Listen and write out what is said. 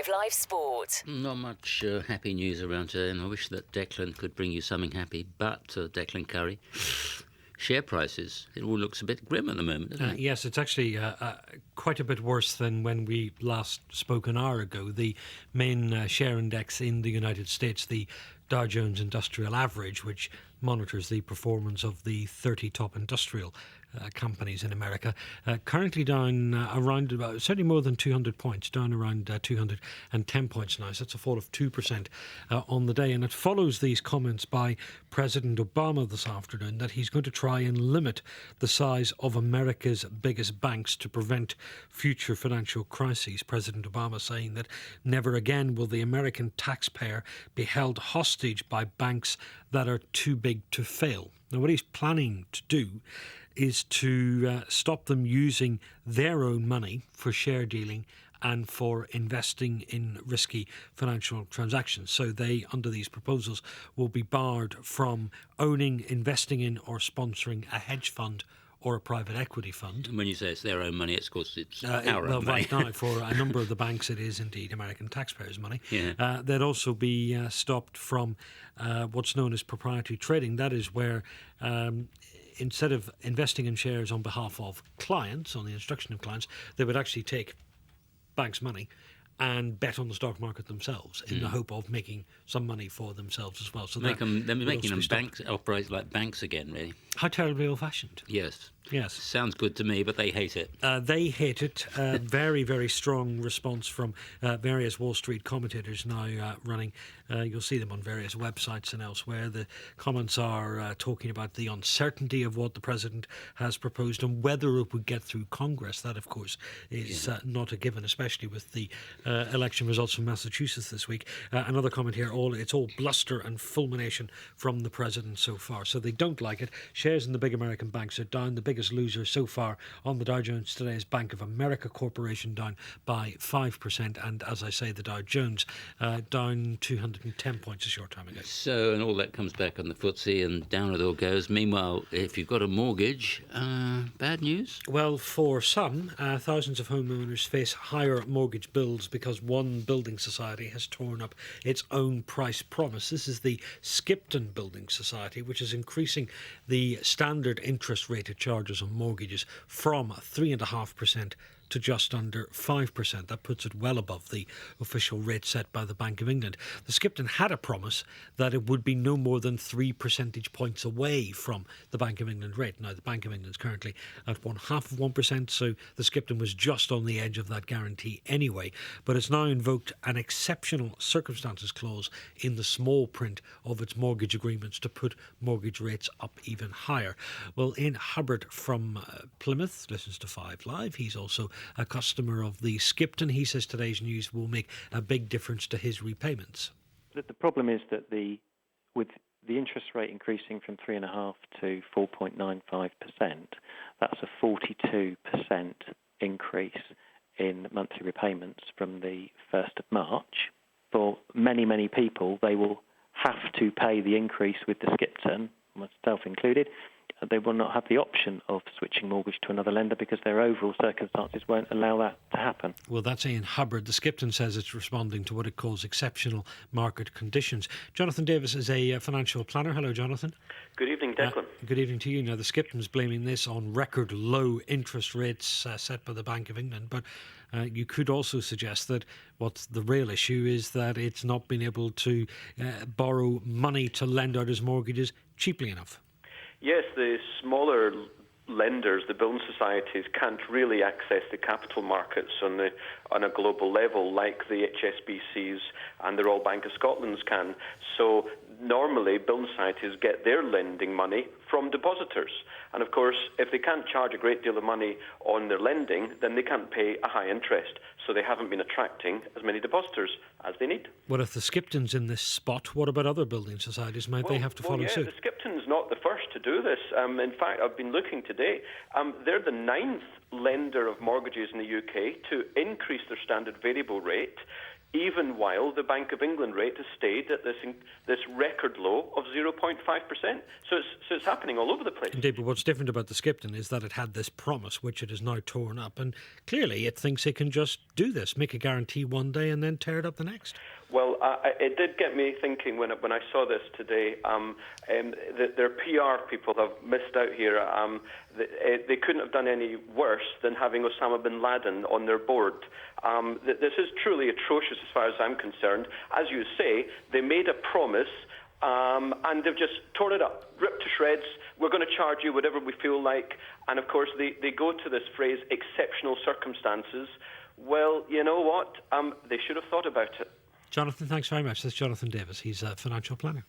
Live Sport. Not much happy news around today, and I wish that Declan could bring you something happy, but Declan Curry, share prices, it all looks a bit grim at the moment, doesn't it? Yes, it's actually quite a bit worse than when we last spoke an hour ago. The main share index in the United States, the Dow Jones Industrial Average, which monitors the performance of the 30 top industrial companies in America, currently down around certainly more than 200 points, down around 210 points now. So that's a fall of 2% on the day. And it follows these comments by President Obama this afternoon that he's going to try and limit the size of America's biggest banks to prevent future financial crises. President Obama saying that never again will the American taxpayer be held hostage by banks that are too big to fail. Now, what he's planning to do is to stop them using their own money for share dealing and for investing in risky financial transactions. So they, under these proposals, will be barred from owning, investing in or sponsoring a hedge fund or a private equity fund. And when you say it's their own money, it's, of course, it's our own money. Right now, for a number of the banks, it is indeed American taxpayers' money. Yeah. They'd also be stopped from what's known as proprietary trading. That is where instead of investing in shares on behalf of clients, on the instruction of clients, they would actually take banks' money and bet on the stock market themselves in the hope of making some money for themselves as well. So they're making them banks operate like banks again, really. How terribly old-fashioned. Yes. Yes. Sounds good to me, but they hate it. They hate it. Very, very strong response from various Wall Street commentators now running. You'll see them on various websites and elsewhere. The comments are talking about the uncertainty of what the president has proposed and whether it would get through Congress. That, of course, is not a given, especially with the election results from Massachusetts this week. Another comment here, it's all bluster and fulmination from the president so far. So they don't like it. Shares in the big American banks are down. The biggest loser so far on the Dow Jones today is Bank of America Corporation, down by 5%. And as I say, the Dow Jones down 210 points a short time ago. So, and all that comes back on the FTSE and down it all goes. Meanwhile, if you've got a mortgage, bad news? Well, for some, thousands of homeowners face higher mortgage bills because one building society has torn up its own price promise. This is the Skipton Building Society, which is increasing the standard interest rate it charges on mortgages from 3.5% to just under 5%. That puts it well above the official rate set by the Bank of England. The Skipton had a promise that it would be no more than 3 percentage points away from the Bank of England rate. Now, the Bank of England is currently at 0.5%, so the Skipton was just on the edge of that guarantee anyway. But it's now invoked an exceptional circumstances clause in the small print of its mortgage agreements to put mortgage rates up even higher. Well, Ian Hubbard from Plymouth listens to 5 Live. He's also a customer of the Skipton. He says today's news will make a big difference to his repayments. The problem is that with the interest rate increasing from 3.5% to 4.95%, that's a 42% increase in monthly repayments from the 1st of March. For many, many people, they will have to pay the increase with the Skipton, myself included. They will not have the option of switching mortgage to another lender because their overall circumstances won't allow that to happen. Well, that's Ian Hubbard. The Skipton says it's responding to what it calls exceptional market conditions. Jonathan Davis is a financial planner. Hello, Jonathan. Good evening, Declan. Good evening to you. Now, the Skipton's blaming this on record low interest rates set by the Bank of England, but you could also suggest that what's the real issue is that it's not been able to borrow money to lend out as mortgages cheaply enough. Yes, the smaller lenders, the building societies, can't really access the capital markets on a global level like the HSBCs and the Royal Bank of Scotland's can. So normally building societies get their lending money from depositors. And of course, if they can't charge a great deal of money on their lending, then they can't pay a high interest. So they haven't been attracting as many depositors as they need. Well, if the Skipton's in this spot, what about other building societies? Might they have to follow suit? The Skipton's not the first to do this. In fact, I've been looking today. They're the 9th lender of mortgages in the UK to increase their standard variable rate, even while the Bank of England rate has stayed at this record low of 0.5%. So it's happening all over the place. Indeed, but what's different about the Skipton is that it had this promise, which it has now torn up, and clearly it thinks it can just do this, make a guarantee one day and then tear it up the next? Well, it did get me thinking when I saw this today. Their PR people have missed out here. They couldn't have done any worse than having Osama bin Laden on their board. This is truly atrocious as far as I'm concerned. As you say, they made a promise, and they've just torn it up, ripped to shreds. We're going to charge you whatever we feel like. And, of course, they go to this phrase, exceptional circumstances. Well, you know what? They should have thought about it. Jonathan, thanks very much. That's Jonathan Davis. He's a financial planner.